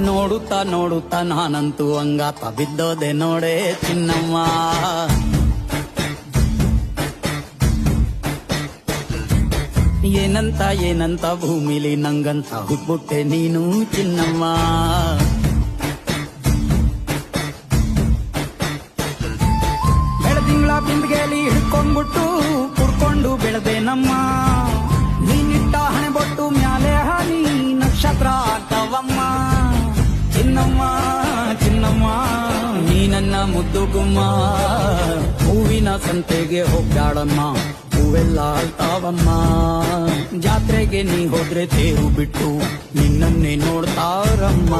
ನೋಡುತ್ತಾ ನೋಡುತ್ತಾ ನಾನಂತೂ ಹಂಗಾತ ಬಿದ್ದೋದೆ ನೋಡೆ ಚಿನ್ನಮ್ಮ. ಏನಂತ ಏನಂತ ಭೂಮಿಲಿ ನಂಗಂತ ಹುಟ್ಬಿಟ್ಟೆ ನೀನು ಚಿನ್ನಮ್ಮ. ಬೆಳದಿಂಗಳ ಬಿಂದಿಗೆಯಲ್ಲಿ ಹಿಡ್ಕೊಂಡ್ಬಿಟ್ಟು ಕುಡ್ಕೊಂಡು ಬೆಳೆದೆ ನಮ್ಮ. ನೀನಿಟ್ಟ ಹಣೆ ಬೊಟ್ಟು ಮ್ಯಾಲೆ ಹನಿ ನಕ್ಷತ್ರ ಆಗ್ತಾವಮ್ಮ. ಚಿನ್ನಮ್ಮ ಚಿನ್ನಮ್ಮ ನೀ ನನ್ನ ಮುದ್ದು ಗುಮ್ಮ. ಹೂವಿನ ಸಂತೆಗೆ ಹೋಗ್ಯಾಳಮ್ಮ, ಹೂವೆಲ್ಲ ಅಳ್ತಾವಮ್ಮ. ಜಾತ್ರೆಗೆ ನೀ ಹೋದ್ರೆ ತೇರು ಬಿಟ್ಟು ನಿನ್ನನ್ನೇ ನೋಡ್ತಾರಮ್ಮ.